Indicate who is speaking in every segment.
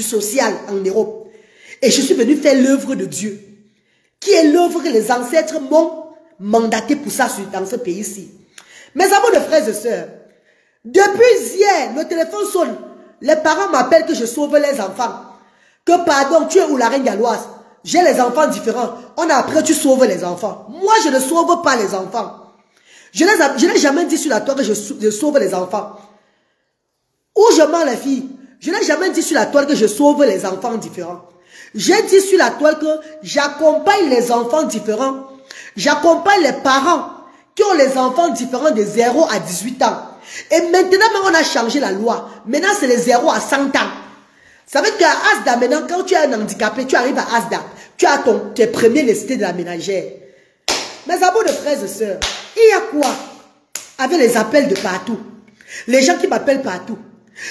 Speaker 1: social en Europe. Et je suis venu faire l'œuvre de Dieu, qui est l'œuvre que les ancêtres m'ont mandaté pour ça dans ce pays-ci. Mes amours de frères et sœurs, depuis hier, le téléphone sonne. Les parents m'appellent que je sauve les enfants. Que pardon, tu es où la reine galloise? J'ai les enfants différents. On a appris que tu sauves les enfants. Moi, je ne sauve pas les enfants. Je n'ai jamais dit sur la toile que je sauve les enfants. Où je mens les filles? Je n'ai jamais dit sur la toile que je sauve les enfants différents. J'ai dit sur la toile que j'accompagne les enfants différents. J'accompagne les parents qui ont les enfants différents de 0 à 18 ans. Et maintenant, on a changé la loi. Maintenant, c'est les 0 à 100 ans. Ça veut dire qu'à Asda, maintenant, quand tu es un handicapé, tu arrives à Asda, tu as tes premiers nécessités de la ménagère. Mes amours de frères et sœurs, il y a quoi? Avec les appels de partout. Les gens qui m'appellent partout.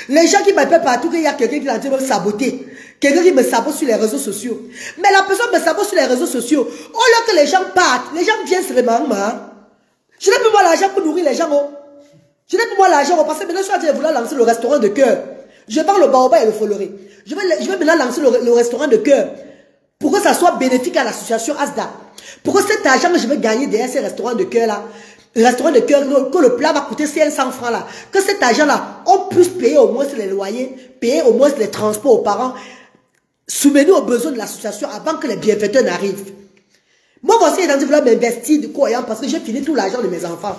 Speaker 1: Les gens qui m'appellent partout, qu'il y a quelqu'un qui a dit me saboter. Quelqu'un qui me sabote sur les réseaux sociaux. Mais la personne me sabote sur les réseaux sociaux. Au lieu que les gens partent, les gens viennent se remarquer. Je n'ai plus moi l'argent pour nourrir les gens. Je n'ai plus moi l'argent parce que maintenant je suis en train de vouloir lancer le restaurant de cœur. Je vends le baobab et le foloré. Je vais maintenant lancer le restaurant de cœur. Pour que ça soit bénéfique à l'association Asda. Pour que cet argent que je vais gagner derrière ces restaurants de cœur là, le restaurant de cœur, que le plat va coûter 500 francs là, que cet argent là, on puisse payer au moins les loyers, payer au moins les transports aux parents, souvenir aux besoins de l'association avant que les bienfaiteurs n'arrivent. Moi aussi, j'ai voulu m'investir de courant parce que j'ai fini tout l'argent de mes enfants.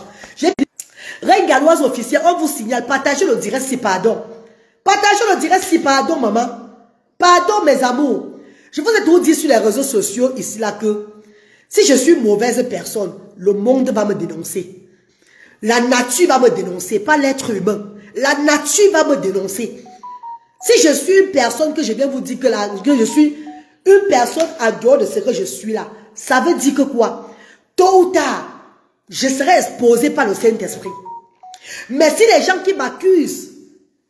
Speaker 1: Reine galloise officielle, on vous signale, partagez le direct si pardon. Partagez le direct si pardon, maman. Pardon, mes amours. Je vous ai tout dit sur les réseaux sociaux ici là que si je suis une mauvaise personne, le monde va me dénoncer. La nature va me dénoncer, pas l'être humain. La nature va me dénoncer. Si je suis une personne que je viens vous dire que je suis une personne en dehors de ce que je suis là, ça veut dire que quoi? Tôt ou tard, je serai exposé par le Saint-Esprit. Mais si les gens qui m'accusent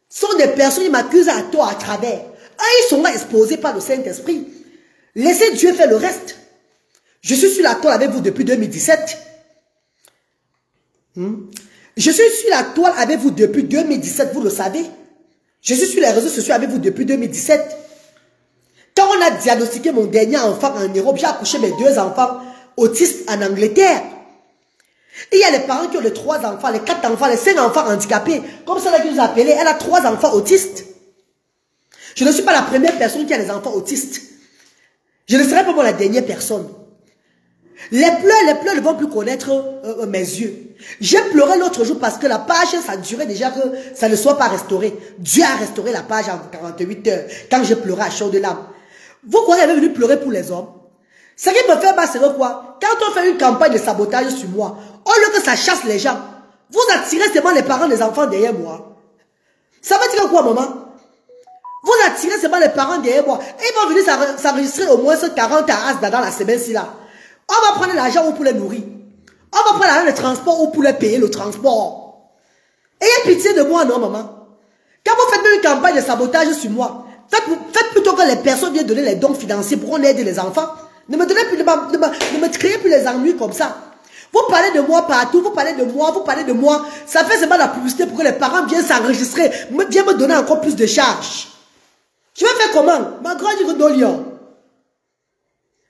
Speaker 1: sont des personnes qui m'accusent à tort, à travers, ils sont exposés par le Saint-Esprit. Laissez Dieu faire le reste. Je suis sur la toile avec vous depuis 2017. Je suis sur la toile avec vous depuis 2017, vous le savez. Je suis sur les réseaux sociaux avec vous depuis 2017. Quand on a diagnostiqué mon dernier enfant en Europe, j'ai accouché mes 2 enfants autistes en Angleterre. Il y a les parents qui ont les 3 enfants, les 4 enfants, les 5 enfants handicapés. Comme celle-là qui nous a appelé, elle a 3 enfants autistes. Je ne suis pas la première personne qui a les enfants autistes. Je ne serai pas moi la dernière personne. Les pleurs ne vont plus connaître mes yeux. J'ai pleuré l'autre jour parce que la page, ça durait déjà que ça ne soit pas restauré. Dieu a restauré la page en 48 heures quand j'ai pleuré à chaud de larmes. Vous croyez que venu pleurer pour les hommes? Ce qui me fait mal, c'est quoi? Quand on fait une campagne de sabotage sur moi, au lieu que ça chasse les gens, vous attirez seulement les parents des enfants derrière moi. Ça veut dire quoi, maman? Vous attirez seulement les parents derrière moi. Et ils vont venir s'enregistrer au moins 40 à Asda dans la semaine-ci là. On va prendre l'argent pour les nourrir. On va prendre l'argent de transport ou pour les payer le transport. Ayez pitié de moi, non, maman? Quand vous faites une campagne de sabotage sur moi, faites plutôt que les personnes viennent donner les dons financiers pour qu'on aide les enfants. Ne me créez plus les ennuis comme ça. Vous parlez de moi partout, vous parlez de moi. Ça fait seulement la publicité pour que les parents viennent s'enregistrer, viennent me donner encore plus de charges. Je vais faire comment? Ma grande Lion.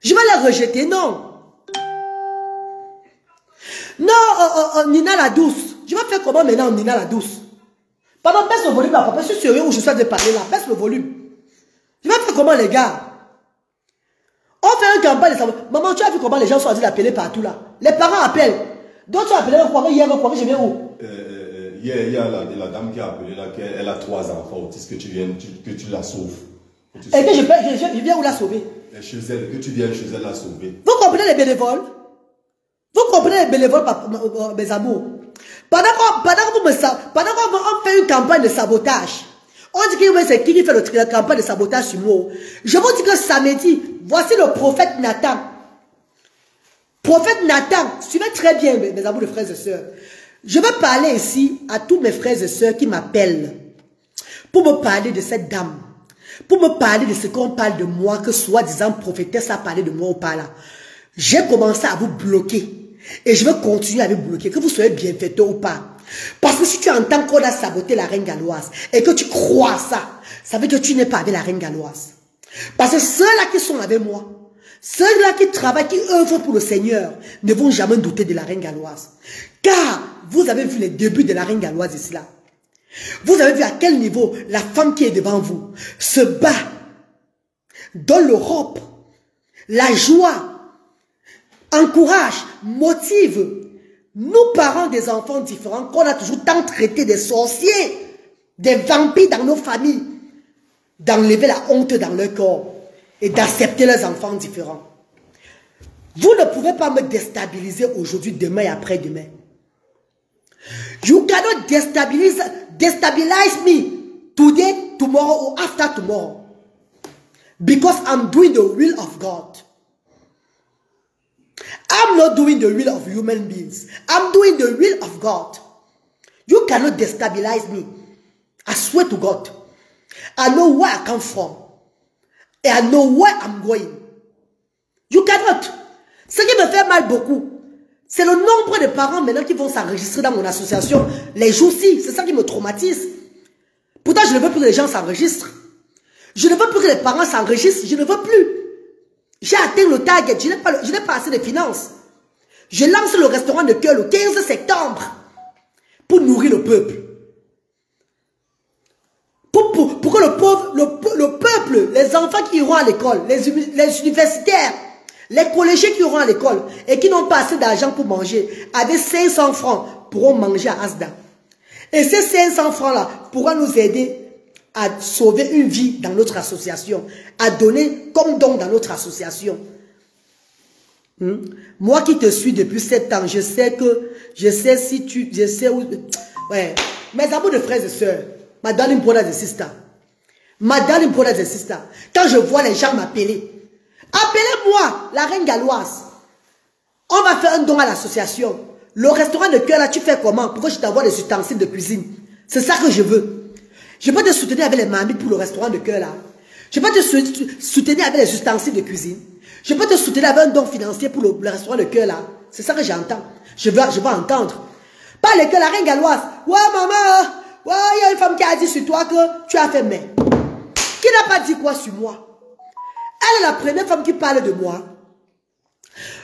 Speaker 1: Je vais la rejeter, non. Non, Nina la douce. Je vais faire comment maintenant, Nina la douce? Pardon, baisse le volume là, papa. Je suis sérieux où je suis de parler là. Baisse le volume. Je vais faire comment, les gars? On fait une campagne de sabotage. Maman, tu as vu comment les gens sont en train d'appeler partout là? Les parents appellent. D'autres ont appelé, hier, je viens où?
Speaker 2: Il y a la dame qui a appelé là, elle a 3 enfants autistes, que tu la sauves.
Speaker 1: Et que je viens où la sauver?
Speaker 2: Chez elle, que tu viens chez elle la sauver.
Speaker 1: Vous comprenez les bénévoles? Vous comprenez les bénévoles, mes amours? Pendant qu'on fait une campagne de sabotage, on dit que c'est qui fait la campagne de sabotage sur moi. Je vous dis que samedi, voici le prophète Nathan. Prophète Nathan, suivez très bien, mes amours de frères et sœurs. Je vais parler ici à tous mes frères et sœurs qui m'appellent pour me parler de cette dame. Pour me parler de ce qu'on parle de moi, que soi-disant prophétesse a parlé de moi ou pas là. J'ai commencé à vous bloquer. Et je vais continuer à vous bloquer, que vous soyez bienfaiteur ou pas. Parce que si tu entends qu'on a saboté la reine galloise et que tu crois ça, ça veut dire que tu n'es pas avec la reine galloise. Parce que ceux-là qui sont avec moi, ceux-là qui travaillent, qui œuvrent pour le Seigneur, ne vont jamais douter de la reine galloise. Car vous avez vu les débuts de la reine galloise ici là. Vous avez vu à quel niveau la femme qui est devant vous se bat, donne l'Europe, la joie, encourage, motive. Nous, parents des enfants différents, qu'on a toujours tant traité des sorciers, des vampires dans nos familles, d'enlever la honte dans leur corps et d'accepter leurs enfants différents. Vous ne pouvez pas me déstabiliser aujourd'hui, demain et après-demain. You cannot destabilize me today, tomorrow, or after tomorrow. Because I'm doing the will of God. I'm not doing the will of human beings. I'm doing the will of God. You cannot destabilize me. I swear to God. I know where I come from. And I know where I'm going. You cannot. Ce qui me fait mal beaucoup, c'est le nombre de parents maintenant qui vont s'enregistrer dans mon association les jours-ci. C'est ça qui me traumatise. Pourtant, je ne veux plus que les gens s'enregistrent. Je ne veux plus que les parents s'enregistrent. Je ne veux plus. J'ai atteint le target. Je n'ai pas assez de finances. Je lance le restaurant de cœur le 15 septembre pour nourrir le peuple. Pour que le peuple, les enfants qui iront à l'école, les universitaires, les collégiens qui iront à l'école et qui n'ont pas assez d'argent pour manger, avec 500 francs, pourront manger à Asda. Et ces 500 francs-là pourront nous aider à sauver une vie dans notre association, à donner comme don dans notre association. Moi qui te suis depuis 7 ans, je sais où... Ouais. Mes amours de frères et sœurs, my darling brothers and sisters, quand je vois les gens m'appeler, appelez-moi la reine galloise. On va faire un don à l'association. Le restaurant de cœur là, tu fais comment? Pourquoi je t'envoie des ustensiles de cuisine? C'est ça que je veux. Je peux te soutenir avec les mamies pour le restaurant de cœur là. Je peux te soutenir avec les ustensiles de cuisine. Je peux te soutenir avec un don financier pour le restaurant de cœur là. C'est ça que j'entends. Je veux entendre. Pas les cœurs, la reine galloise. Ouais maman, ouais, il y a une femme qui a dit sur toi que tu as fait mais. Qui n'a pas dit quoi sur moi? Elle est la première femme qui parle de moi.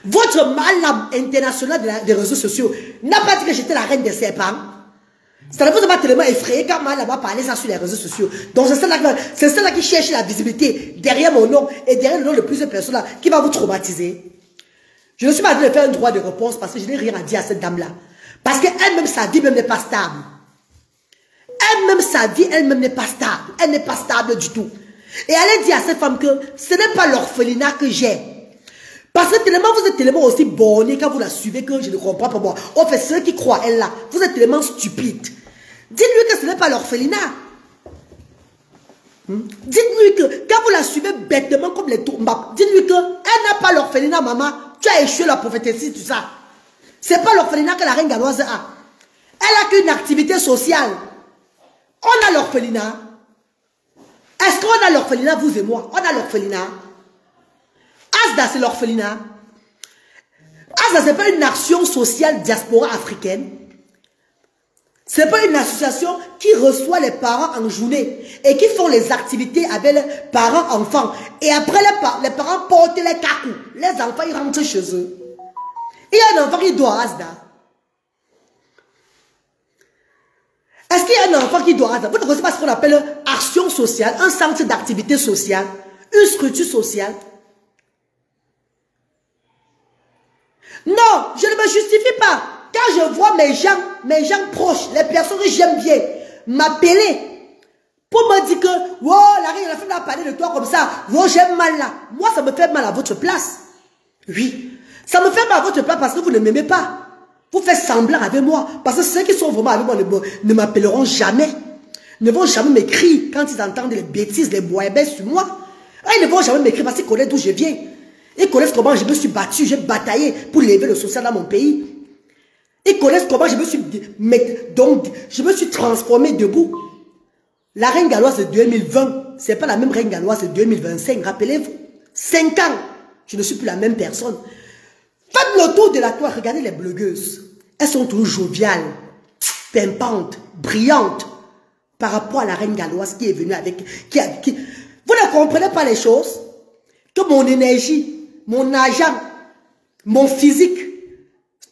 Speaker 1: Votre malade international des réseaux sociaux n'a pas dit que j'étais la reine des serpents. Ça ne vous a pas tellement effrayé quand Mal va parler ça sur les réseaux sociaux. Donc c'est celle-là qui cherche la visibilité derrière mon nom et derrière le nom de plusieurs personnes là qui va vous traumatiser. Je ne suis pas en train de faire un droit de réponse parce que je n'ai rien à dire à cette dame-là. Parce qu'elle-même, sa vie même n'est pas stable. Elle-même, sa vie, elle-même n'est pas stable. Elle n'est pas stable du tout. Et elle dit à cette femme que ce n'est pas l'orphelinat que j'ai. Parce que tellement vous êtes tellement aussi borné quand vous la suivez que je ne comprends pas moi. En fait, ceux qui croient elle là, vous êtes tellement stupide. Dites-lui que ce n'est pas l'orphelinat. Dites-lui que quand vous la suivez bêtement comme les toumbas, dites-lui que elle n'a pas l'orphelinat, maman. Tu as échoué la prophétie, tout ça. C'est pas l'orphelinat que la reine galloise a. Elle a qu'une activité sociale. On a l'orphelinat. Est-ce qu'on a l'orphelinat, vous et moi? On a l'orphelinat. Asda, c'est l'orphelinat. Asda, c'est pas une action sociale diaspora africaine. C'est pas une association qui reçoit les parents en journée et qui font les activités avec les parents-enfants. Et après, les parents portent les cacous. Les enfants, ils rentrent chez eux. Il y a un enfant qui doit à Asda. Est-ce qu'il y a un enfant qui doit à Asda? Vous ne connaissez pas ce qu'on appelle action sociale, un centre d'activité sociale, une structure sociale? Non, je ne me justifie pas. Quand je vois mes gens proches, les personnes que j'aime bien, m'appeler pour me dire que, wow, la femme a parlé de toi comme ça, wow, j'aime mal là. Moi, ça me fait mal à votre place. Oui, ça me fait mal à votre place parce que vous ne m'aimez pas. Vous faites semblant avec moi. Parce que ceux qui sont vraiment avec moi ne m'appelleront jamais. Ne vont jamais m'écrire quand ils entendent les bêtises, les boyabès sur moi. Ils ne vont jamais m'écrire parce qu'ils connaissent d'où je viens. Ils connaissent comment je me suis battu, j'ai bataillé pour lever le social dans mon pays. Ils connaissent comment je me suis transformé debout. La reine galloise de 2020, ce n'est pas la même reine galloise de 2025, rappelez-vous. 5 ans, je ne suis plus la même personne. Faites le tour de la toile, regardez les blogueuses. Elles sont toujours joviales, pimpantes, brillantes. par rapport à la reine galloise qui est venue avec... Vous ne comprenez pas les choses? Que mon énergie, mon argent, mon physique,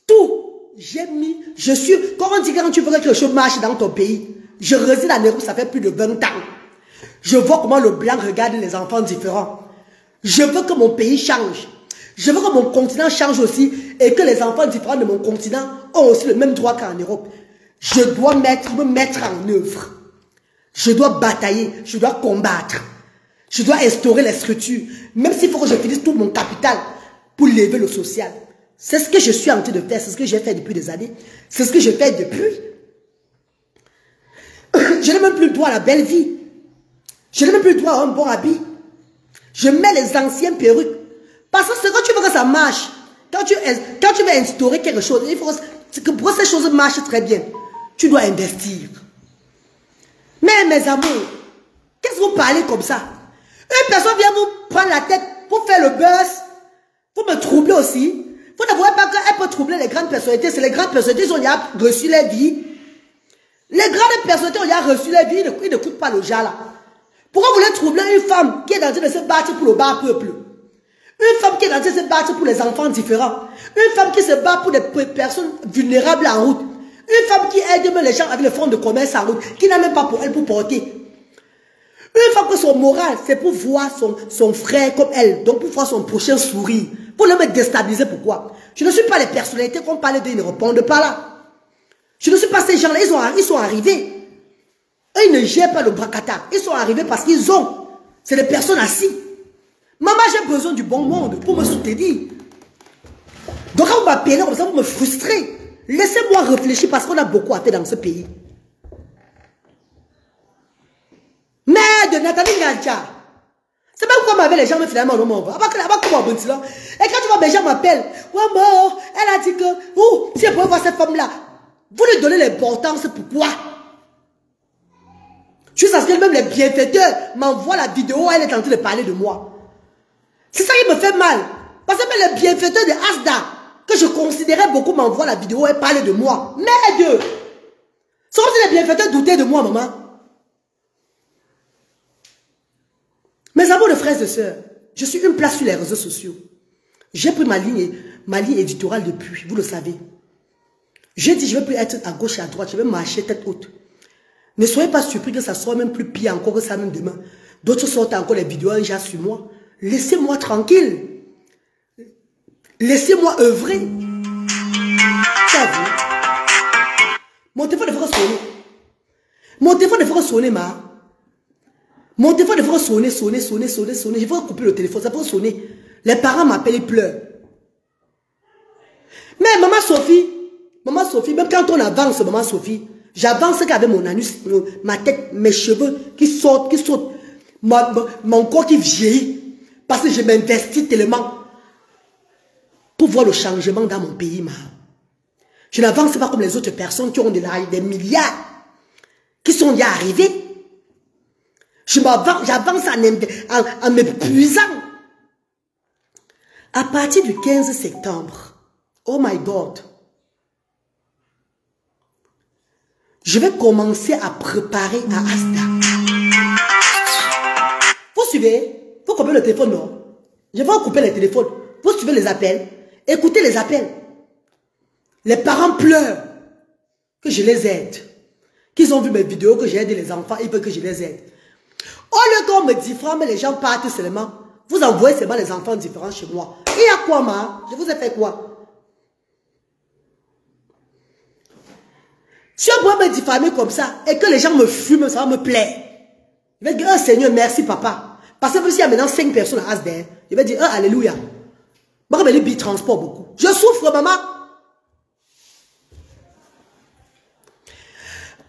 Speaker 1: tout, j'ai mis... Je suis... Quand on dit que quand tu veux que quelque chose marche dans ton pays, je réside en Europe, ça fait plus de 20 ans. Je vois comment le blanc regarde les enfants différents. Je veux que mon pays change. Je veux que mon continent change aussi et que les enfants différents de mon continent ont aussi le même droit qu'en Europe. Je dois me mettre en œuvre. Je dois batailler, je dois combattre. Je dois instaurer les structures. Même s'il faut que je finisse tout mon capital pour lever le social. C'est ce que je suis en train de faire. C'est ce que j'ai fait depuis des années. C'est ce que je fais depuis. Je n'ai même plus le droit à la belle vie. Je n'ai même plus le droit à un bon habit. Je mets les anciennes perruques. Parce que quand tu veux que ça marche, quand tu veux instaurer quelque chose, il faut que pour que ces choses marchent très bien, tu dois investir. Mais mes amours, qu'est-ce que vous parlez comme ça? Une personne vient vous prendre la tête pour faire le buzz. Vous me troublez aussi. Vous ne voyez pas qu'elle peut troubler les grandes personnalités. C'est les grandes personnalités qui ont déjà reçu leur vie. Les grandes personnalités ont déjà reçu leur vie. Ils ne coûtent pas le jar là. Pourquoi vous voulez troubler une femme qui est en train de se battre pour le bas peuple? Une femme qui est en train de se battre pour les enfants différents. Une femme qui se bat pour des personnes vulnérables en route. Une femme qui aide même les gens avec les fonds de commerce en route. Qui n'a même pas pour elle pour porter. Une femme que son moral, c'est pour voir son frère comme elle. Donc pour voir son prochain sourire. Pour le mettre déstabiliser, pourquoi? Je ne suis pas les personnalités qu'on parlait d'eux, ils ne répondent pas là. Je ne suis pas ces gens-là, ils sont arrivés. Eux, ils ne gèrent pas le bracata. Ils sont arrivés parce qu'ils ont. C'est des personnes assises. Maman, j'ai besoin du bon monde pour me soutenir. Donc quand vous m'appelez comme ça, vous me frustrez. Laissez-moi réfléchir parce qu'on a beaucoup à faire dans ce pays. Mais de Nathalie Ngadja. C'est pas pourquoi m'avait les gens, mais finalement, non, on va. Et quand tu vois, mes gens m'appellent. Ouais, bon, elle a dit que, si elle pouvait voir cette femme-là, vous lui donnez l'importance, pourquoi? Je suis assuré, même les bienfaiteurs m'envoient la vidéo, elle est en train de parler de moi. C'est ça qui me fait mal. Parce que même les bienfaiteurs de Asda, que je considérais beaucoup, m'envoient la vidéo, elle parlait de moi. Merde! Sauf si les bienfaiteurs doutaient de moi, maman. Mes amours de frères et sœurs, je suis une place sur les réseaux sociaux. J'ai pris ma ligne éditoriale depuis, vous le savez. J'ai dit, je ne vais plus être à gauche et à droite, je vais marcher tête haute. Ne soyez pas surpris que ça soit même plus pire encore que ça même demain. D'autres sortent encore les vidéos déjà sur moi. Laissez-moi tranquille. Laissez-moi œuvrer. C'est vous. Mon téléphone devrait sonner. Mon téléphone devrait sonner, ma. Mon téléphone devrait sonner. Je vais couper le téléphone, ça peut sonner. Les parents m'appellent, ils pleurent. Mais maman Sophie, même quand on avance, maman Sophie, j'avance qu'avec mon anus, ma tête, mes cheveux qui sautent, mon corps qui vieillit. Parce que je m'investis tellement pour voir le changement dans mon pays, ma. Je n'avance pas comme les autres personnes qui ont des milliards, qui sont déjà arrivés. J'avance en m'épuisant. À partir du 15 septembre, oh my God, je vais commencer à préparer à Asda. Vous suivez? Vous coupez le téléphone, non? Je vais couper les téléphones. Vous suivez les appels. Écoutez les appels. Les parents pleurent que je les aide. Qu'ils ont vu mes vidéos, que j'ai aidé les enfants, ils veulent que je les aide. Au lieu qu'on me diffame, les gens partent seulement. Vous envoyez seulement les enfants différents chez moi. Il y a quoi, ma? Je vous ai fait quoi? Si on doit me diffamer comme ça, et que les gens me fument, ça va me plaire. Je vais dire, oh Seigneur, merci papa. Parce que s'il y a maintenant 5 personnes à Asda, je vais dire, oh alléluia. Moi, je me transport beaucoup. Je souffre, maman.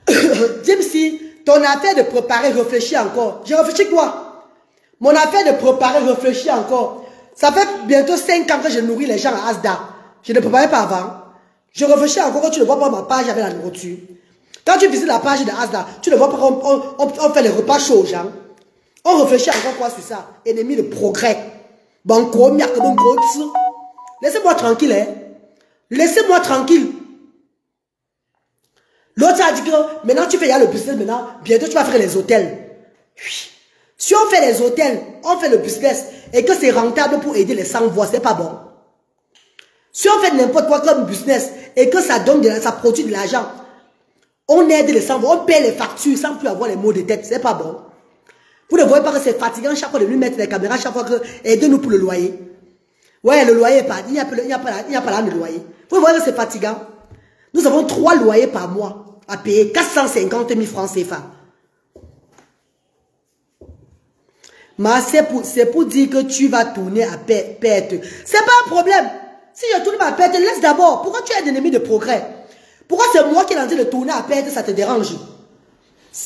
Speaker 1: Dis-moi si ton affaire de préparer, réfléchis encore. J'ai réfléchi quoi? Mon affaire de préparer, réfléchis encore. Ça fait bientôt 5 ans que je nourris les gens à Asda. Je ne préparais pas avant. Je réfléchis encore quand tu ne vois pas ma page avec la nourriture. Quand tu visites la page de Asda, tu ne vois pas on fait les repas chauds aux gens. On réfléchit encore quoi sur ça? Ennemi de progrès. Laissez-moi tranquille, hein. Laissez-moi tranquille. L'autre a dit que maintenant tu fais le business, maintenant, bientôt tu vas faire les hôtels. Oui. Si on fait les hôtels, on fait le business et que c'est rentable pour aider les sans-voix, c'est pas bon. Si on fait n'importe quoi comme business et que ça donne ça produit de l'argent, on aide les sans-voix, on paie les factures sans plus avoir les maux de tête, c'est pas bon. Vous ne voyez pas que c'est fatigant chaque fois de lui mettre les caméras, chaque fois que aidez-nous pour le loyer. Ouais, le loyer, il n'y a pas là de loyer. Vous voyez que c'est fatigant. Nous avons 3 loyers par mois à payer, 450 000 francs CFA. Mais c'est pour dire que tu vas tourner à perte. C'est pas un problème. Si je tourne à perte, laisse d'abord. Pourquoi tu es un ennemi de progrès? Pourquoi c'est moi qui est en train de tourner à perte, ça te dérange?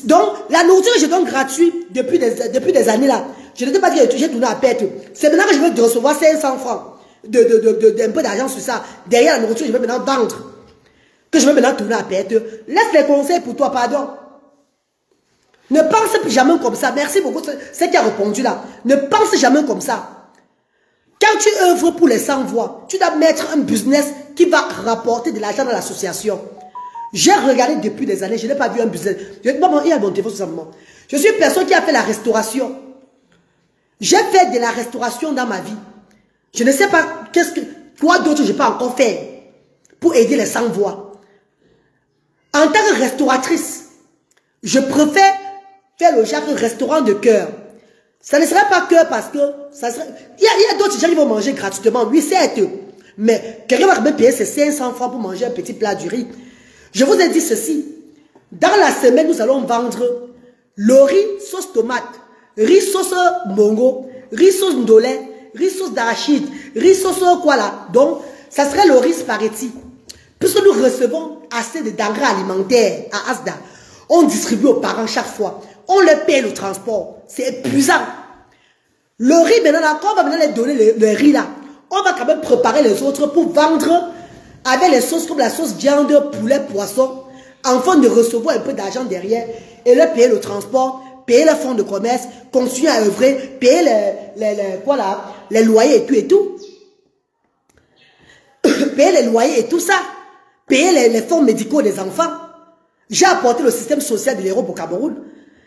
Speaker 1: Donc, la nourriture que je donne gratuite depuis des années là, je ne t'ai pas dit que j'ai tourné à perte. C'est maintenant que je veux recevoir 500 francs d'un peu d'argent sur ça. Derrière la nourriture, je vais maintenant vendre. Que je vais maintenant tourner à perte. Laisse les conseils pour toi, pardon. Ne pense plus jamais comme ça. Merci beaucoup, c'est qui a répondu là. Ne pense jamais comme ça. Quand tu œuvres pour les sans-voix, tu dois mettre un business qui va rapporter de l'argent dans l'association. J'ai regardé depuis des années, je n'ai pas vu un business. Il y a mon téléphone tout simplement. Je suis une personne qui a fait la restauration. J'ai fait de la restauration dans ma vie. Je ne sais pas quoi d'autre je peux encore faire pour aider les sans-voix. En tant que restauratrice, je préfère faire le genre de restaurant de cœur. Ça ne serait pas cœur parce que ça serait... Il y a d'autres gens qui vont manger gratuitement. Oui, certes. Mais quelqu'un va même payer ses 500 francs pour manger un petit plat du riz. Je vous ai dit ceci. Dans la semaine, nous allons vendre le riz sauce tomate, riz sauce mongo, riz sauce ndolé, riz sauce d'arachide, riz sauce quoi là. Donc, ça serait le riz spaghetti. Puisque nous recevons assez de denrées alimentaires à Asda, on distribue aux parents chaque fois. On leur paye le transport. C'est épuisant. Le riz, maintenant, quand on va maintenant les donner le riz là, on va quand même préparer les autres pour vendre avec les sauces comme la sauce viande, poulet, poisson, afin de recevoir un peu d'argent derrière et leur payer le transport, payer le fonds de commerce, continuer à œuvrer, payer les loyers et tout. Payer les loyers et tout ça. Payer les fonds médicaux des enfants. J'ai apporté le système social de l'Europe au Cameroun.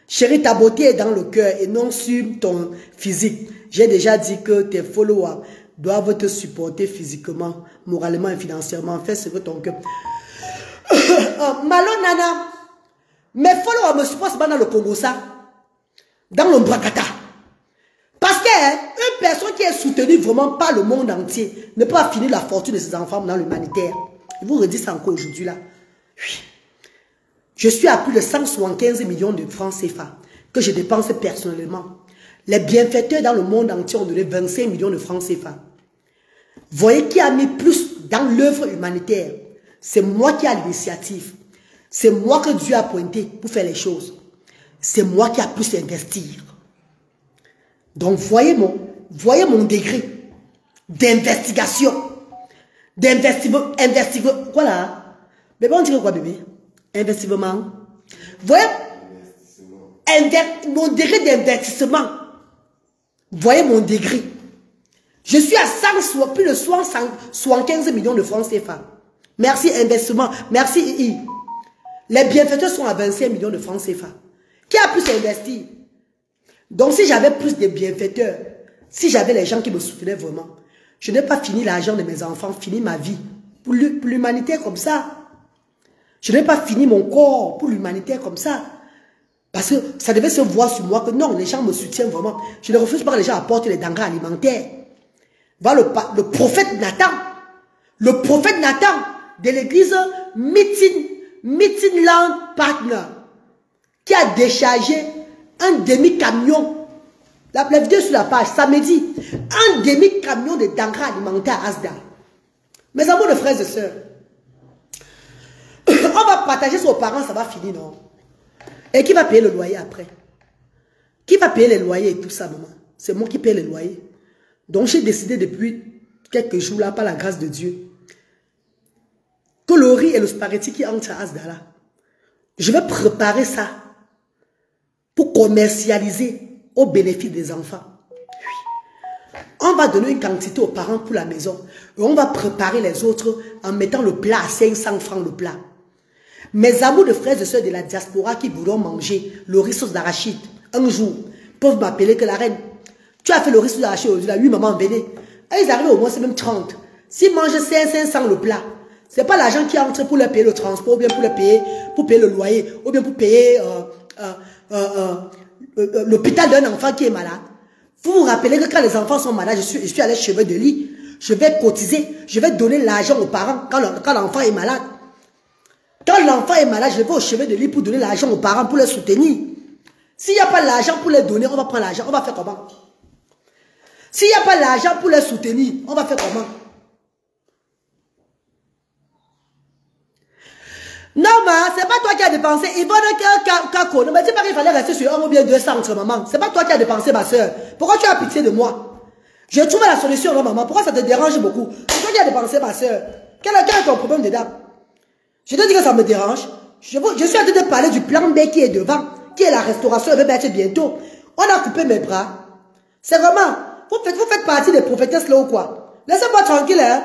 Speaker 1: Chérie, ta beauté est dans le cœur et non sur ton physique. J'ai déjà dit que tes followers doivent te supporter physiquement, moralement et financièrement. Fais ce que ton cœur. Malo Nana, mes followers me supportent dans le Congo, ça. Dans le Mbrakata. Parce qu'une personne qui est soutenue vraiment par le monde entier ne peut pas finir la fortune de ses enfants dans l'humanitaire. Je vous redis ça encore aujourd'hui là. Oui. Je suis à plus de 175 millions de francs CFA que je dépense personnellement. Les bienfaiteurs dans le monde entier ont donné 25 millions de francs CFA. Voyez qui a mis plus dans l'œuvre humanitaire. C'est moi qui ai l'initiative. C'est moi que Dieu a pointé pour faire les choses. C'est moi qui a pu s'investir. Donc voyez mon degré d'investigation. D'investigation. Voilà. Bébé, on dit quoi, bébé? Investissement. Voyez mon degré d'investissement. Voyez mon degré. Je suis à plus de 75 millions de francs CFA. Merci investissement. Merci II. Les bienfaiteurs sont à 25 millions de francs CFA. Qui a pu s'investir? Donc si j'avais plus de bienfaiteurs, si j'avais les gens qui me soutenaient vraiment, je n'ai pas fini l'argent de mes enfants, fini ma vie. Pour l'humanité comme ça. Je n'ai pas fini mon corps pour l'humanité comme ça. Parce que ça devait se voir sur moi que non, les gens me soutiennent vraiment. Je ne refuse pas que les gens apportent les denrées alimentaires. Voilà le prophète Nathan. Le prophète Nathan de l'église Meeting Land Partner qui a déchargé un demi-camion. La vidéo sur la page, samedi. Un demi-camion de denrées alimentaires à Asda. Mes amours de frères et sœurs. On va partager ça aux parents, ça va finir, non? Et qui va payer le loyer après? Qui va payer les loyers et tout ça, maman? C'est moi qui paye les loyers. Donc j'ai décidé depuis quelques jours là, par la grâce de Dieu, que le riz et le spaghetti qui entrent à Asda là, je vais préparer ça pour commercialiser au bénéfice des enfants. Oui. On va donner une quantité aux parents pour la maison. Et on va préparer les autres en mettant le plat à 500 francs le plat. Mes amours de frères et sœurs de la diaspora qui voudront manger le riz sauce d'arachide, un jour, peuvent m'appeler que la reine. Tu as fait le riz sauce d'arachide aujourd'hui, là, 8 mamans venez. Et ils arrivent au moins, c'est même 30. S'ils mangent 500 le plat, ce n'est pas l'argent qui entre pour leur payer le transport, ou bien pour leur payer, le loyer, ou bien pour payer l'hôpital d'un enfant qui est malade. Vous vous rappelez que quand les enfants sont malades, je suis allé chevet de lit, je vais cotiser, je vais donner l'argent aux parents quand l'enfant est malade. Quand l'enfant est malade, je vais au chevet de lit pour donner l'argent aux parents, pour les soutenir. S'il n'y a pas l'argent pour les donner, on va prendre l'argent, on va faire comment? S'il n'y a pas l'argent pour les soutenir, on va faire comment? Non, mais c'est pas toi qui as dépensé. Il va dire ne me dis pas qu'il fallait rester sur 1 ou bien 200 entre maman. C'est pas toi qui as dépensé, ma soeur. Pourquoi tu as pitié de moi? J'ai trouvé la solution, non, maman. Pourquoi ça te dérange beaucoup? C'est toi qui as dépensé, ma soeur. Quel est ton problème dedans? Je te dis que ça me dérange. Je suis en train de parler du plan B qui est devant, qui est la restauration. Elle va mettre bientôt. On a coupé mes bras. C'est vraiment. Vous faites partie des prophétesses là ou quoi? Laissez-moi tranquille, hein.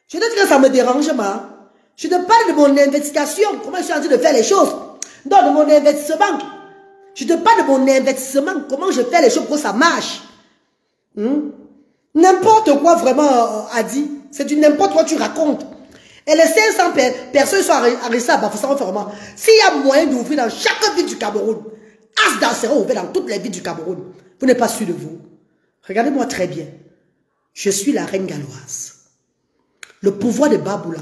Speaker 1: Je te dis que ça me dérange, ma. Je te parle de mon investigation, comment je suis en train de faire les choses. Non, de mon investissement. Je te parle de mon investissement, comment je fais les choses pour que ça marche. N'importe quoi vraiment, Adi. C'est du n'importe quoi tu racontes. Et les 500 personnes sont arrêtées à Bafoussam vraiment. S'il y a moyen d'ouvrir dans chaque ville du Cameroun, Asda sera ouvert dans toutes les villes du Cameroun. Vous n'êtes pas sûr de vous. Regardez-moi très bien. Je suis la reine galloise. Le pouvoir de Baboula.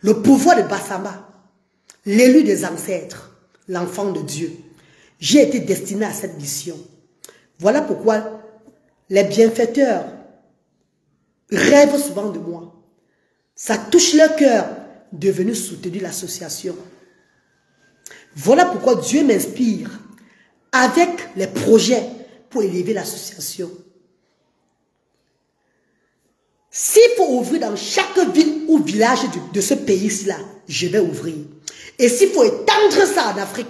Speaker 1: Le pouvoir de Bassamba, l'élu des ancêtres, l'enfant de Dieu. J'ai été destiné à cette mission. Voilà pourquoi les bienfaiteurs rêvent souvent de moi. Ça touche leur cœur de venir soutenir l'association. Voilà pourquoi Dieu m'inspire avec les projets pour élever l'association. S'il faut ouvrir dans chaque ville ou village de ce pays-là, je vais ouvrir. Et s'il faut étendre ça en Afrique,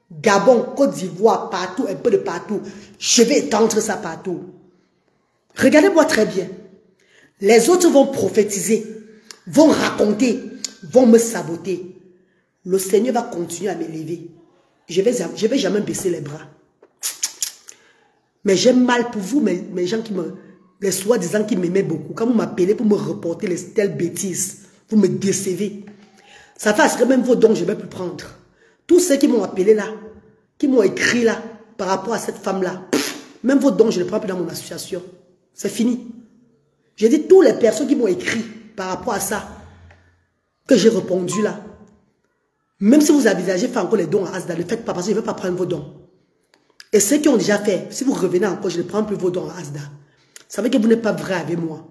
Speaker 1: Gabon, Côte d'Ivoire, partout, un peu de partout, je vais étendre ça partout. Regardez-moi très bien. Les autres vont prophétiser, vont raconter, vont me saboter. Le Seigneur va continuer à m'élever. Je vais jamais baisser les bras. Mais j'ai mal pour vous, mes gens qui me... Les soi-disant qui m'aimaient beaucoup. Quand vous m'appelez pour me reporter les telles bêtises, vous me décevez. Ça fait que même vos dons, je ne vais plus prendre. Tous ceux qui m'ont appelé là, qui m'ont écrit là, par rapport à cette femme-là, même vos dons, je ne les prends plus dans mon association. C'est fini. J'ai dit toutes les personnes qui m'ont écrit par rapport à ça, que j'ai répondu là. Même si vous envisagez faire encore les dons à Asda, ne faites pas parce que je ne vais pas prendre vos dons. Et ceux qui ont déjà fait, si vous revenez encore, je ne prends plus vos dons à Asda. Ça veut dire que vous n'êtes pas vrai avec moi.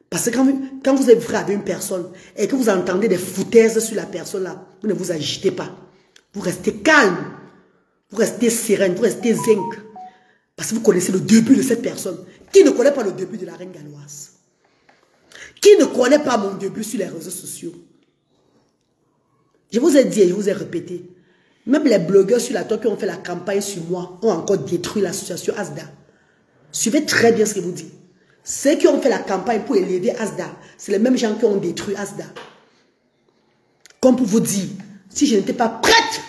Speaker 1: Parce que quand vous êtes vrai avec une personne et que vous entendez des foutaises sur la personne là, vous ne vous agitez pas. Vous restez calme. Vous restez sereine. Vous restez zinc. Parce que vous connaissez le début de cette personne. Qui ne connaît pas le début de la reine galloise? Qui ne connaît pas mon début sur les réseaux sociaux? Je vous ai dit et je vous ai répété. Même les blogueurs sur la toile qui ont fait la campagne sur moi ont encore détruit l'association Asda. Suivez très bien ce que vous dites. Ceux qui ont fait la campagne pour élever Asda, c'est les mêmes gens qui ont détruit Asda. Comme pour vous dire, si je n'étais pas prête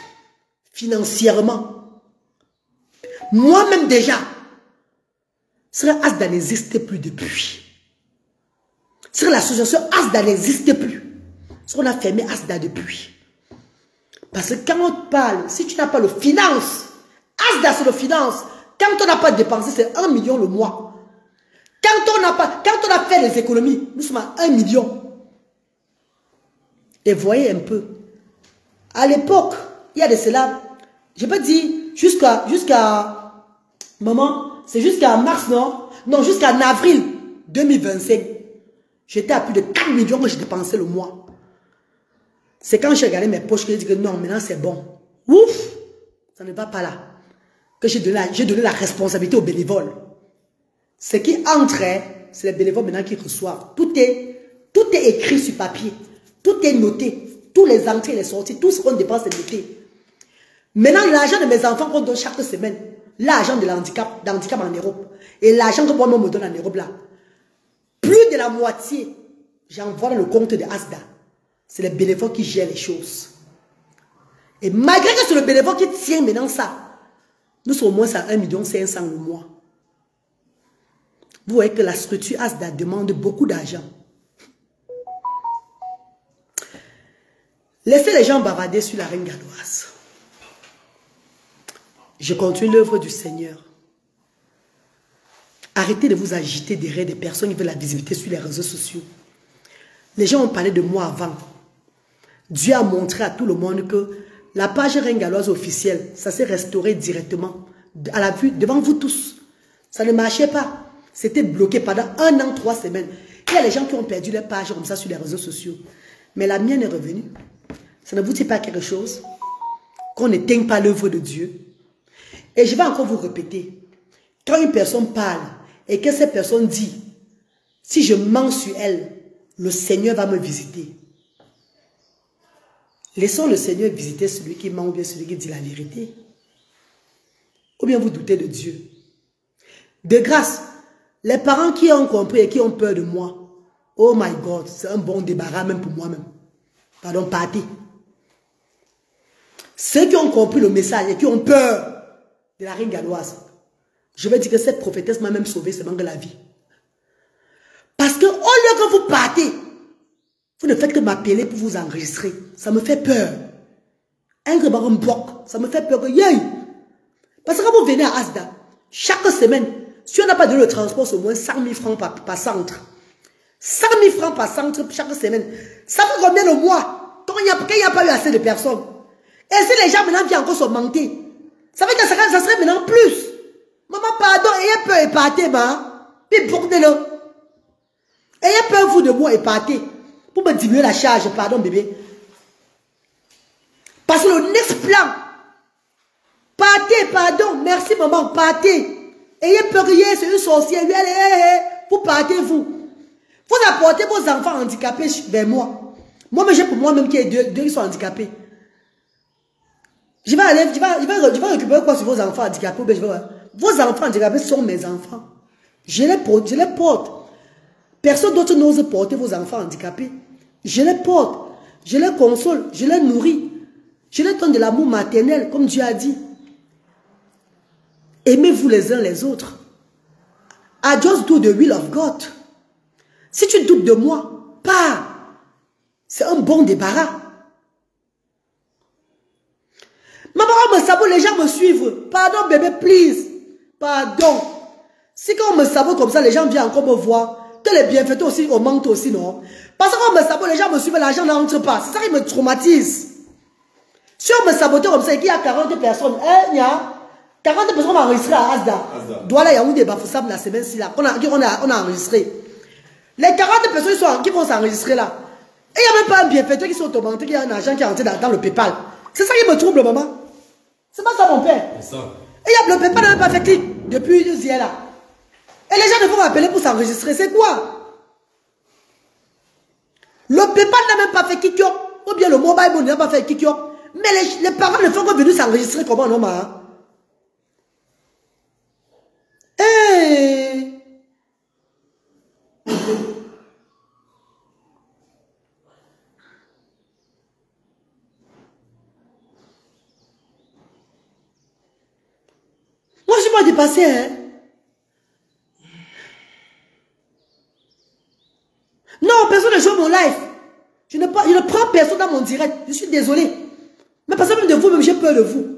Speaker 1: financièrement, moi-même déjà, Asda n'existait plus depuis. L'association Asda n'existait plus. On a fermé Asda depuis. Parce que quand on parle, si tu n'as pas le finance, Asda c'est le finance. Quand on n'a pas dépensé, c'est 1 million le mois. Quand on a fait les économies, nous sommes à 1 million. Et voyez un peu. À l'époque, il y a de cela, je peux dire, jusqu'à maman, c'est jusqu'à mars, non? Non, jusqu'à avril 2025. J'étais à plus de 4 millions que j'ai dépensé le mois. C'est quand j'ai regardé mes poches que j'ai dit que non, maintenant c'est bon. Ouf, ça ne va pas là. Que j'ai donné la responsabilité aux bénévoles. Ce qui entre, c'est les bénévoles maintenant qui reçoivent. Tout est écrit sur papier. Tout est noté. Tous les entrées et les sorties, tout ce qu'on dépense est noté. Maintenant, l'argent de mes enfants qu'on donne chaque semaine, l'argent de l'handicap en Europe, et l'argent que moi-même me donne en Europe là, plus de la moitié, j'envoie dans le compte de Asda. C'est les bénévoles qui gèrent les choses. Et malgré que c'est le bénévole qui tient maintenant ça, nous sommes au moins à 1,5 million le mois. Vous voyez que la structure ASDA demande beaucoup d'argent. Laissez les gens bavarder sur la reine galloise. Je continue l'œuvre du Seigneur. Arrêtez de vous agiter derrière des personnes qui veulent la visibilité sur les réseaux sociaux. Les gens ont parlé de moi avant. Dieu a montré à tout le monde que la page reine galloise officielle, ça s'est restauré directement à la vue, devant vous tous. Ça ne marchait pas. C'était bloqué pendant 1 an, 3 semaines. Il y a les gens qui ont perdu leur page comme ça sur les réseaux sociaux. Mais la mienne est revenue. Ça ne vous dit pas quelque chose? Qu'on n'éteigne pas l'œuvre de Dieu. Et je vais encore vous répéter. Quand une personne parle et que cette personne dit, si je mens sur elle, le Seigneur va me visiter. Laissons le Seigneur visiter celui qui ment ou bien celui qui dit la vérité. Ou bien vous doutez de Dieu. De grâce, les parents qui ont compris et qui ont peur de moi, oh my God, c'est un bon débarras même pour moi-même. Pardon, partez. Ceux qui ont compris le message et qui ont peur de la reine galloise, je vais dire que cette prophétesse m'a même sauvé seulement de la vie. Parce que au lieu que vous partez, vous ne faites que m'appeler pour vous enregistrer. Ça me fait peur. Un bloc, ça me fait peur que yay. Parce que quand vous venez à Asda, chaque semaine, si on n'a pas donné le transport, c'est au moins 100 000 francs par centre. 100 000 francs par centre chaque semaine. Ça fait combien de mois quand il n'y a pas eu assez de personnes? Et si les gens maintenant viennent encore se mentir, ça veut dire que ça serait maintenant plus. Maman, pardon, ayez peur et partez, ma. Puis bordez-le. Ayez peur, vous, de moi et partez. Pour me diminuer la charge, pardon, bébé. Parce que le next plan, partez, pardon, merci, maman, partez. Ayez peur, c'est une sorcière, vous partez, vous. Vous apportez vos enfants handicapés vers moi. Moi, j'ai pour moi-même qui est deux qui sont handicapés. Je vais récupérer quoi sur vos enfants handicapés? Vos enfants handicapés sont mes enfants. Je les porte. Personne d'autre n'ose porter vos enfants handicapés. Je les porte. Je les console. Je les nourris. Je les donne de l'amour maternel, comme Dieu a dit. Aimez-vous les uns les autres. I just do the will of God. Si tu doutes de moi, pas. C'est un bon débarras. Maman, on me sabote, les gens me suivent. Pardon, bébé, please. Pardon. Si quand on me sabote comme ça, les gens viennent encore me voir. Que les bienfaiteurs aussi, on mente aussi, non? Parce qu'on me sabote, les gens me suivent, l'argent n'entre pas. C'est ça qui me traumatise. Si on me sabote comme ça et qu'il y a 40 personnes, il y a 40 personnes qui ont enregistré à Asda. Douala, il y a eu des bafoussams la semaine-ci là. On a enregistré. Les 40 personnes qui vont s'enregistrer là. Et il n'y a même pas un bienfaiteur qui sont augmentés, qui a un argent qui est rentré dans le PayPal. C'est ça qui me trouble, maman. C'est pas ça, mon père. C'est ça. Et le PayPal n'a même pas fait clic depuis hier là. Et les gens ne vont m'appeler pour s'enregistrer. C'est quoi? Le PayPal n'a même pas fait kikyo. Ou bien le mobile money n'a pas fait kikyo. Mais les parents ne font que venir s'enregistrer comment, non, ma? Hey! Moi, je suis pas dépassé, hein. Non, personne ne joue mon live. Je ne prends personne dans mon direct. Je suis désolé. Mais parce que même de vous, même j'ai peur de vous.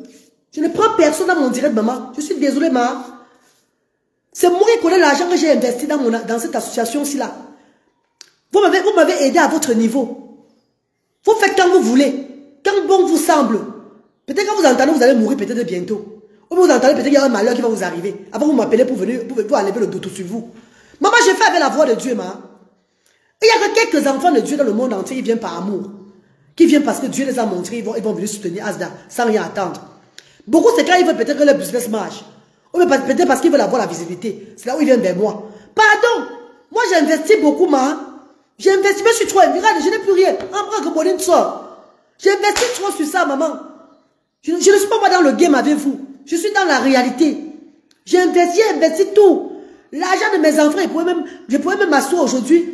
Speaker 1: Je ne prends personne dans mon direct, maman. Je suis désolé, maman. C'est moi qui connais l'argent que j'ai investi dans cette association-ci là. Vous m'avez aidé à votre niveau. Vous faites quand vous voulez. Quand bon vous semble. Peut-être quand vous entendez, vous allez mourir peut-être bientôt. Ou vous entendez peut-être qu'il y a un malheur qui va vous arriver. Avant vous m'appelez pour venir, pour enlever le doute sur vous. Maman, j'ai fait avec la voix de Dieu, maman. Il y a que quelques enfants de Dieu dans le monde entier qui viennent par amour. Qui viennent parce que Dieu les a montrés, ils vont venir soutenir Asda sans rien attendre. Beaucoup, c'est quand ils veulent peut-être que leur business marche. Ou peut-être parce qu'ils veulent avoir la visibilité. C'est là où ils viennent vers moi. Pardon, moi j'ai investi beaucoup, maman. J'ai investi, mais je suis trop regarde, je n'ai plus rien. J'ai investi trop sur ça, maman. Je ne suis pas dans le game avec vous. Je suis dans la réalité. J'ai investi tout. L'argent de mes enfants, je pourrais même m'asseoir aujourd'hui.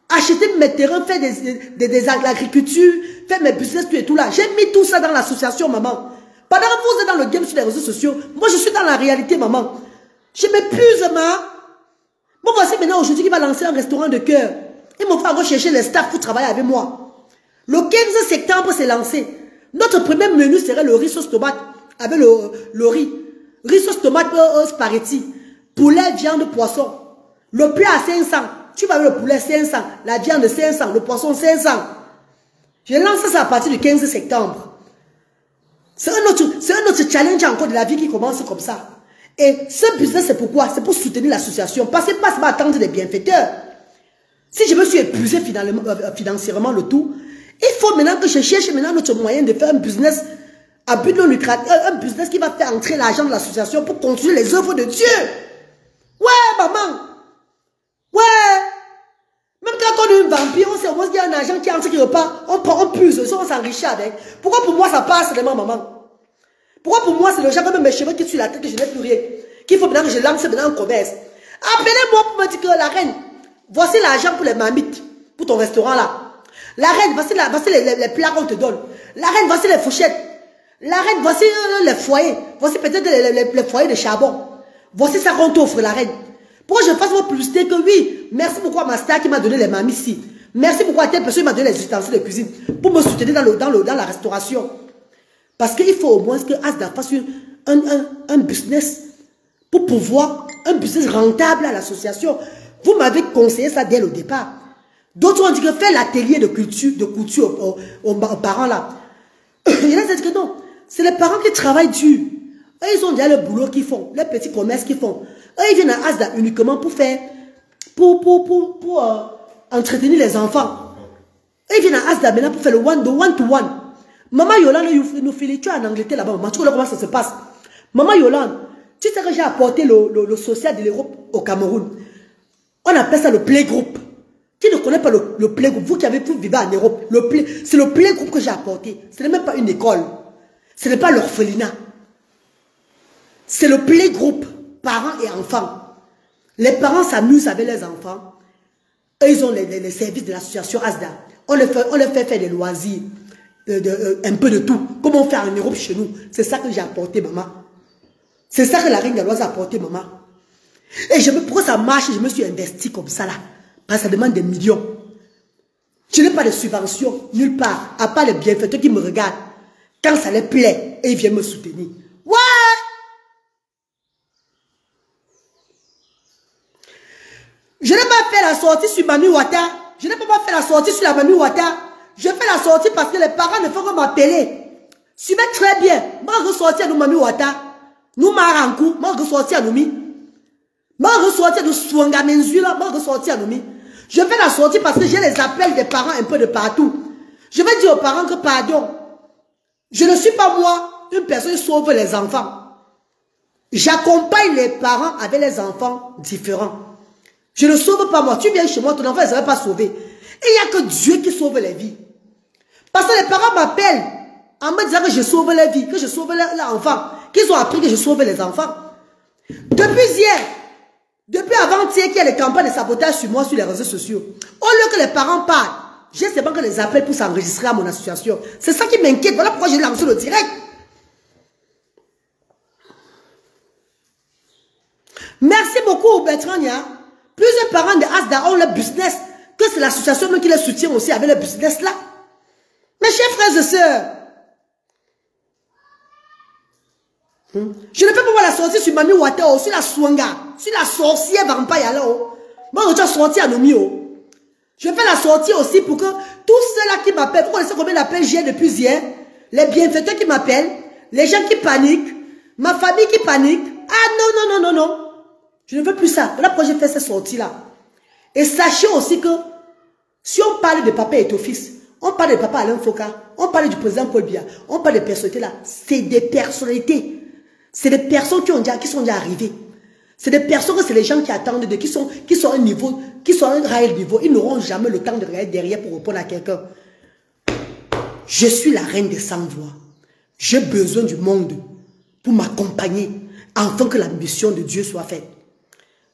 Speaker 1: acheter mes terrains, faire de l'agriculture, faire mes business, tout et tout là. J'ai mis tout ça dans l'association, maman. Pendant que vous êtes dans le game sur les réseaux sociaux, moi je suis dans la réalité, maman. Je m'épuise, maman. Moi, voici maintenant aujourd'hui qui va lancer un restaurant de cœur. Il me faut encore chercher les staffs pour travailler avec moi. Le 15 septembre, c'est lancé. Notre premier menu serait le riz sauce tomate avec le riz. Riz sauce tomate spaghetti. Poulet, viande, poisson. Le plat à 500. Tu vas avec le poulet 500, la viande 500, le poisson 500. Je lance ça à partir du 15 septembre. C'est un autre challenge encore de la vie qui commence comme ça. Et ce business, c'est pourquoi? C'est pour soutenir l'association. Parce que pas attendre des bienfaiteurs. Si je me suis épuisé financièrement le tout, il faut maintenant que je cherche maintenant notre moyen de faire un business à but non lucratif, un business qui va faire entrer l'argent de l'association pour construire les œuvres de Dieu. Ouais, maman. Ouais. Même quand on est un vampire, on sait au moins qu'il y a un argent qui entre qui repart. On prend, on puise, on s'enrichit avec. Pourquoi pour moi ça passe seulement, maman? Pourquoi pour moi c'est le genre comme mes cheveux qui sont sur la tête que je n'ai plus rien? Qu'il faut maintenant que je lance maintenant un commerce. Appelez-moi pour me dire que la reine, voici l'argent pour les mamites, pour ton restaurant là. La reine, voici les plats qu'on te donne. La reine, voici les fourchettes. La reine, voici les foyers. Voici peut-être les foyers de charbon. Voici ça qu'on t'offre, la reine. Pour que je fasse votre publicité que oui, merci beaucoup à ma star qui m'a donné les mamies ici. Merci beaucoup à telle personne qui m'a donné les ustensiles de cuisine pour me soutenir dans la restauration. Parce qu'il faut au moins que Asda fasse un business pour pouvoir, un business rentable à l'association. Vous m'avez conseillé ça dès le départ. D'autres ont dit que faire l'atelier de couture aux parents là. Il y en a qui disent que non, c'est les parents qui travaillent dur. Eux, ils ont déjà le boulot qu'ils font, les petits commerces qu'ils font. Eux, ils viennent à Asda uniquement pour faire, pour entretenir les enfants. Eux, ils viennent à Asda maintenant pour faire le one-to-one. Maman Yolande, nous filons, tu es en Angleterre là-bas, maman, tu vois comment ça se passe. Maman Yolande, tu sais que j'ai apporté le social de l'Europe au Cameroun. On appelle ça le playgroup. Qui ne connaît pas le playgroup, vous qui avez pu vivre en Europe, c'est le playgroup que j'ai apporté. Ce n'est même pas une école. Ce n'est pas l'orphelinat. C'est le playgroup, parents et enfants. Les parents s'amusent avec les enfants. Eux, ils ont les services de l'association Asda. On les fait faire des loisirs, un peu de tout. Comme on fait en Europe chez nous. C'est ça que j'ai apporté, maman. C'est ça que la reine Galoise a apporté, maman. Et pourquoi ça marche, je me suis investi comme ça là. Parce que ça demande des millions. Je n'ai pas de subvention nulle part, à part les bienfaiteurs qui me regardent. Quand ça les plaît, et ils viennent me soutenir. Ouais! Je n'ai pas fait la sortie sur Mami Wata. Je n'ai pas fait la sortie sur la Mami Wata. Je fais la sortie parce que les parents ne font que m'appeler. Suivez très bien. Moi, je ressortis à nous Mami Wata. Nous Marankou. Moi, je ressortis à nous Mi. Moi, je ressortis à nous Swanga Menzula. Moi, je ressortis à nous Mi. Je fais la sortie parce que j'ai les appels des parents un peu de partout. Je vais dire aux parents que pardon. Je ne suis pas moi une personne qui sauve les enfants. J'accompagne les parents avec les enfants différents. Je ne sauve pas moi. Tu viens chez moi, ton enfant ne serait pas sauvé. Et il n'y a que Dieu qui sauve les vies. Parce que les parents m'appellent en me disant que je sauve les vies, que je sauve les enfants, qu'ils ont appris que je sauve les enfants. Depuis hier, depuis avant-hier qu'il y a les campagnes de sabotage sur moi sur les réseaux sociaux, au lieu que les parents parlent, j'ai seulement que les appels pour s'enregistrer à mon association. C'est ça qui m'inquiète. Voilà pourquoi j'ai lancé le direct. Merci beaucoup, Bertrand Nia. Plusieurs parents de Asda ont le business, que c'est l'association qui les soutient aussi avec le business là. Mes chers frères et sœurs, je ne peux pas voir la sortie sur Mami Wata, sur la Swanga, sur la sorcière vampire là. Moi, je suis sorti à Nomi. Je fais la sortie aussi pour que tous ceux-là qui m'appellent, vous connaissez combien d'appels j'ai depuis hier, les bienfaiteurs qui m'appellent, les gens qui paniquent, ma famille qui panique. Ah non. Je ne veux plus ça. Voilà pourquoi j'ai fait cette sortie-là. Et sachez aussi que si on parle de papa et ton fils, on parle de papa Alain Foka, on parle du président Paul Biya, on parle de personnalités là. C'est des personnalités. C'est des personnes qui sont déjà arrivées. C'est des personnes que c'est les gens qui attendent, qui sont à un niveau, qui sont à un réel niveau. Ils n'auront jamais le temps de regarder derrière pour répondre à quelqu'un. Je suis la reine des sans-voix. J'ai besoin du monde pour m'accompagner afin que la mission de Dieu soit faite.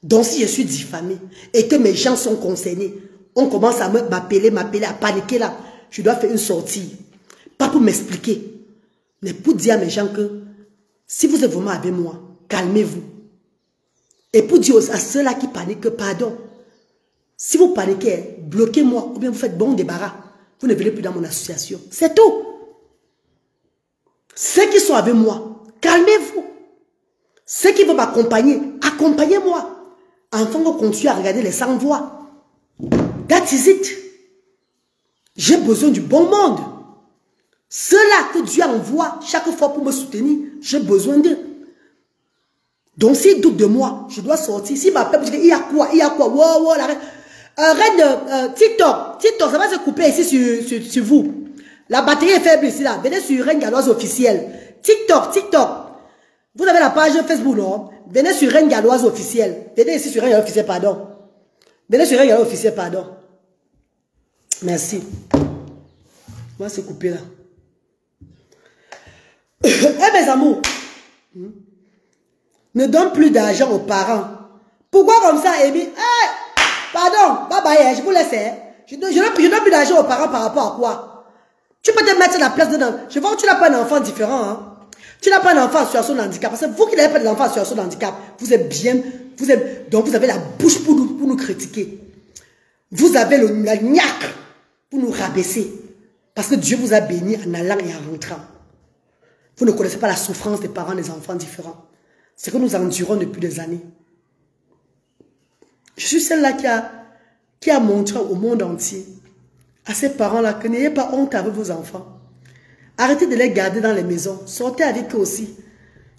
Speaker 1: Donc si je suis diffamée et que mes gens sont concernés, on commence à m'appeler, à paniquer là. Je dois faire une sortie. Pas pour m'expliquer, mais pour dire à mes gens que si vous êtes vraiment avec moi, calmez-vous. Et pour dire à ceux-là qui paniquent que pardon, si vous paniquez, bloquez-moi ou bien vous faites bon débarras. Vous ne venez plus dans mon association. C'est tout. Ceux qui sont avec moi, calmez-vous. Ceux qui vont m'accompagner, accompagnez-moi. Enfin, on continue à regarder les sans-voix. That is it. J'ai besoin du bon monde. Ceux-là que Dieu envoie chaque fois pour me soutenir, j'ai besoin d'eux. Donc, s'ils doutent de moi, je dois sortir. S'ils m'appellent pour dire, il y a quoi, wow, wow, la reine. Reine TikTok, ça va se couper ici sur vous. La batterie est faible ici, là. Venez sur Reine Galloise officielle. TikTok. Vous avez la page Facebook, non? Venez sur Reine Galloise officielle. Venez ici sur Reine Galloise officielle, pardon. Venez sur Reine Galloise officielle, pardon. Merci. On va se couper là. Eh mes amours, ne donne plus d'argent aux parents. Pourquoi comme ça, Amy? Pardon, bye bye, je vous laisse. Je donne plus d'argent aux parents par rapport à quoi? Tu peux te mettre à la place d'un enfant. Je vois que tu n'as pas un enfant différent. Hein? Tu n'as pas un enfant en situation de handicap. Parce que vous qui n'avez pas d'enfant en situation de handicap, vous êtes bien. Donc vous avez la bouche pour nous critiquer. Vous avez la niaque pour nous rabaisser. Parce que Dieu vous a béni en allant et en rentrant. Vous ne connaissez pas la souffrance des parents des enfants différents. C'est que nous endurons depuis des années. Je suis celle-là qui a montré au monde entier, à ces parents-là, que n'ayez pas honte avec vos enfants. Arrêtez de les garder dans les maisons. Sortez avec eux aussi.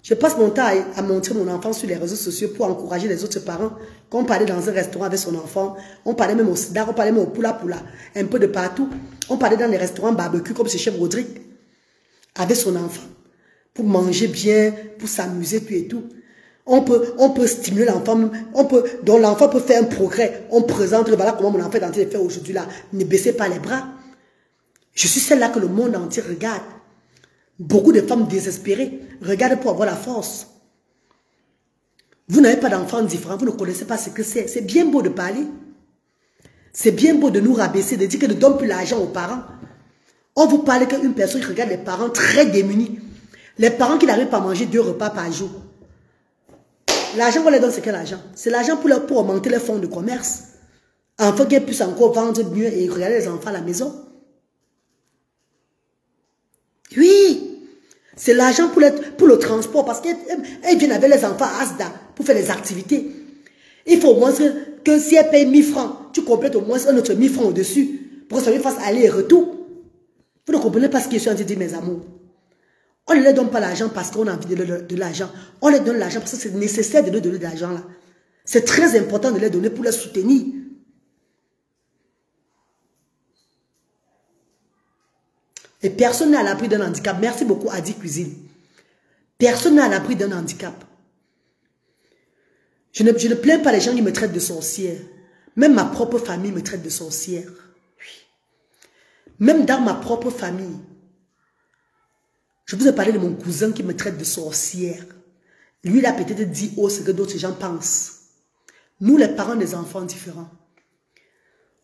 Speaker 1: Je passe mon temps à montrer mon enfant sur les réseaux sociaux pour encourager les autres parents. Quand on parlait dans un restaurant avec son enfant, on parlait même au Sidar, on parlait même au Poula, un peu de partout. On parlait dans les restaurants barbecue comme chez Chef Rodrigue, avec son enfant. Pour manger bien, pour s'amuser, tout et tout. On peut stimuler l'enfant, donc l'enfant peut faire un progrès. On présente, voilà comment mon enfant est en train de faire aujourd'hui là. Ne baissez pas les bras. Je suis celle-là que le monde entier regarde. Beaucoup de femmes désespérées regardent pour avoir la force. Vous n'avez pas d'enfants différents, vous ne connaissez pas ce que c'est. C'est bien beau de parler. C'est bien beau de nous rabaisser, de dire que ne donne plus l'argent aux parents. On vous parle qu'une personne qui regarde les parents très démunis. Les parents qui n'arrivent pas à manger 2 repas par jour. L'argent qu'on leur donne, c'est quel argent? C'est l'argent pour augmenter les fonds de commerce. Afin qu'ils puissent encore vendre mieux et regarder les enfants à la maison. Oui. C'est l'argent pour le transport. Parce qu'ils viennent avec les enfants à Asda pour faire les activités. Il faut au moins que si elle paye 1000 francs, tu complètes au moins un autre 1000 francs au-dessus. Pour que ça lui fasse aller et retour. Vous ne comprenez pas ce que je suis en train de dire, mes amours. On ne leur donne pas l'argent parce qu'on a envie de l'argent. On leur donne l'argent parce que c'est nécessaire de leur donner de l'argent là. C'est très important de leur donner pour les soutenir. Et personne n'est à l'abri d'un handicap. Merci beaucoup, Adi Cuisine. Personne n'est à l'abri d'un handicap. Je ne plains pas les gens qui me traitent de sorcière. Même ma propre famille me traite de sorcière. Oui. Même dans ma propre famille. Je vous ai parlé de mon cousin qui me traite de sorcière. Lui, il a peut-être dit oh, ce que d'autres gens pensent. Nous, les parents des enfants différents,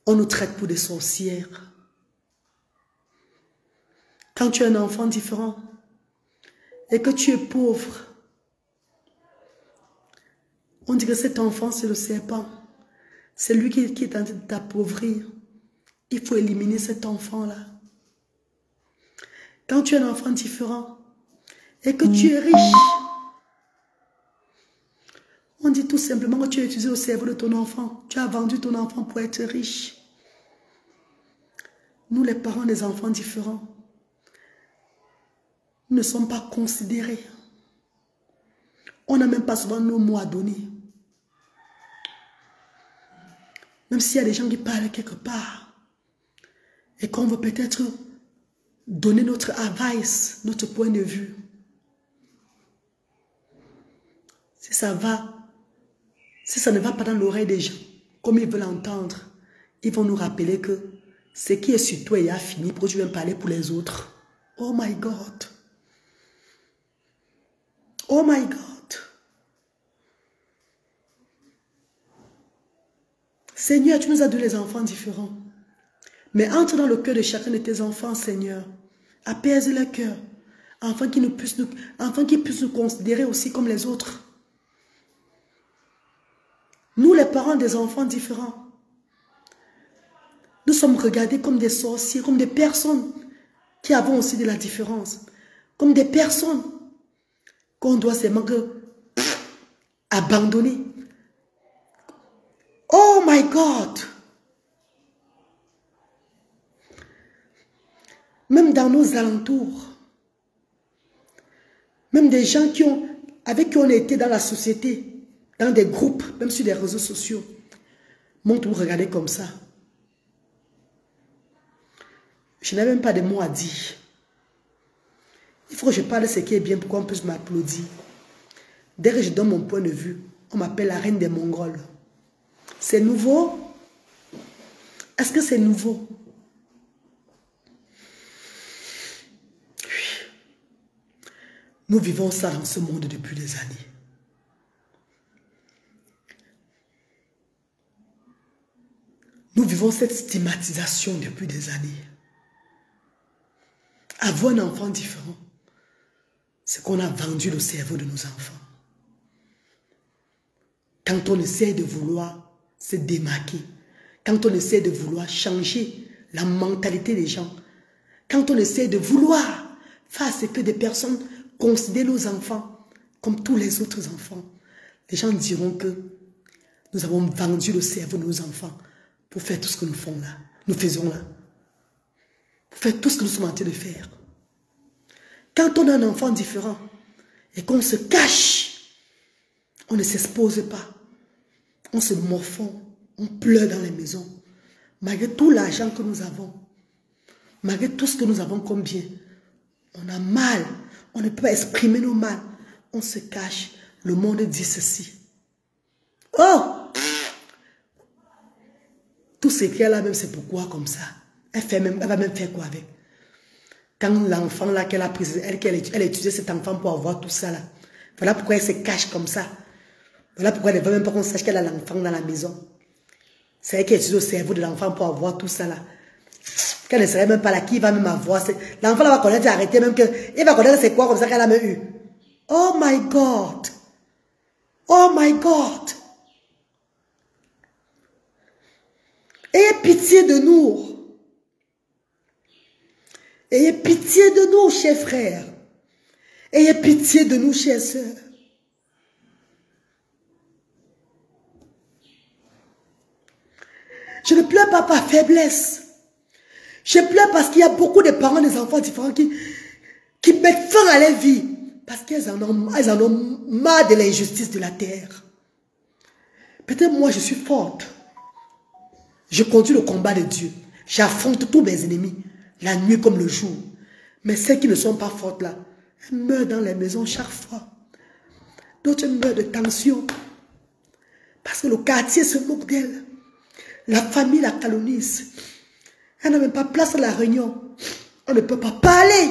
Speaker 1: on nous traite pour des sorcières. Quand tu es un enfant différent et que tu es pauvre, on dit que cet enfant, c'est le serpent. C'est lui qui est en train de t'appauvrir. Il faut éliminer cet enfant-là. Quand tu es un enfant différent et que tu es riche, on dit tout simplement que tu as utilisé le cerveau de ton enfant. Tu as vendu ton enfant pour être riche. Nous, les parents des enfants différents, nous ne sommes pas considérés. On n'a même pas souvent nos mots à donner. Même s'il y a des gens qui parlent quelque part et qu'on veut peut-être donner notre advice, notre point de vue. Si ça ne va pas dans l'oreille des gens, comme ils veulent entendre, ils vont nous rappeler que ce qui est sur toi est fini pour que tu viennes parler pour les autres. Oh my God. Oh my God. Seigneur, tu nous as donné des enfants différents. Mais entre dans le cœur de chacun de tes enfants, Seigneur. Apaise leur cœur. Afin qu'ils puissent nous considérer aussi comme les autres. Nous, les parents des enfants différents, nous sommes regardés comme des sorciers, comme des personnes qui avons aussi de la différence. Comme des personnes qu'on doit seulement abandonner. Oh my God! Même dans nos alentours, même des gens avec qui on a été dans la société, dans des groupes, même sur les réseaux sociaux, m'ont tout regardé comme ça. Je n'ai même pas de mots à dire. Il faut que je parle de ce qui est bien pour qu'on puisse m'applaudir. Dès que je donne mon point de vue, on m'appelle la reine des Mongols. C'est nouveau? Est-ce que c'est nouveau? Oui. Nous vivons ça dans ce monde depuis des années. Nous vivons cette stigmatisation depuis des années. Avoir un enfant différent, c'est qu'on a vendu le cerveau de nos enfants. Quand on essaie de vouloir se démarquer, quand on essaie de vouloir changer la mentalité des gens, quand on essaie de vouloir faire ce que des personnes considèrent nos enfants comme tous les autres enfants, les gens diront que nous avons vendu le cerveau de nos enfants pour faire tout ce que nous faisons là. Pour faire tout ce que nous sommes en train de faire. Quand on a un enfant différent et qu'on se cache, on ne s'expose pas. On se morfond, on pleure dans les maisons. Malgré tout l'argent que nous avons, malgré tout ce que nous avons comme bien, on a mal, on ne peut pas exprimer nos mal. On se cache, le monde dit ceci. Oh! Tout ce qu'elle a même, c'est pourquoi comme ça. Elle va même faire quoi avec? Quand l'enfant là qu'elle a pris, elle a utilisé cet enfant pour avoir tout ça là. Voilà pourquoi elle se cache comme ça. Voilà pourquoi elle ne veut même pas qu'on sache qu'elle a l'enfant dans la maison. C'est elle qui a utilisé le cerveau de l'enfant pour avoir tout ça là. Qu'elle ne serait même pas là, qui va même avoir. L'enfant là va connaître, arrêter même que. Il va connaître c'est quoi comme ça qu'elle a même eu. Oh my God. Oh my God. Ayez pitié de nous. Ayez pitié de nous, chers frères. Ayez pitié de nous, chères sœurs. Je ne pleure pas par faiblesse. Je pleure parce qu'il y a beaucoup de parents, des enfants différents qui mettent fin à leur vie. Parce qu'elles en ont marre de l'injustice de la terre. Peut-être moi, je suis forte. Je conduis le combat de Dieu. J'affronte tous mes ennemis, la nuit comme le jour. Mais celles qui ne sont pas fortes là, elles meurent dans les maisons chaque fois. D'autres meurent de tension. Parce que le quartier se moque d'elle. La famille la calomnise. Elle n'a même pas place à la réunion. On ne peut pas parler.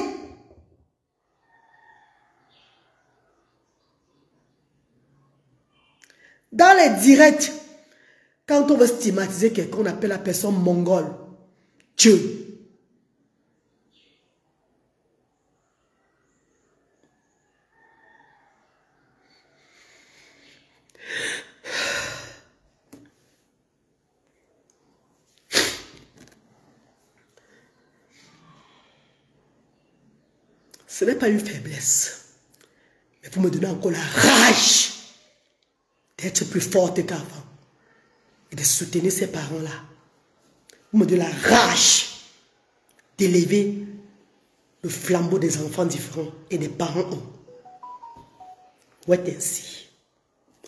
Speaker 1: Dans les directs, quand on veut stigmatiser quelqu'un, on appelle la personne mongole. Dieu. Ce n'est pas une faiblesse. Mais vous me donnez encore la rage d'être plus forte qu'avant. Et de soutenir ces parents-là. Vous me donnez la rage d'élever le flambeau des enfants différents et des parents. Ouais, ainsi.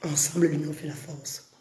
Speaker 1: Ensemble, l'union fait la force.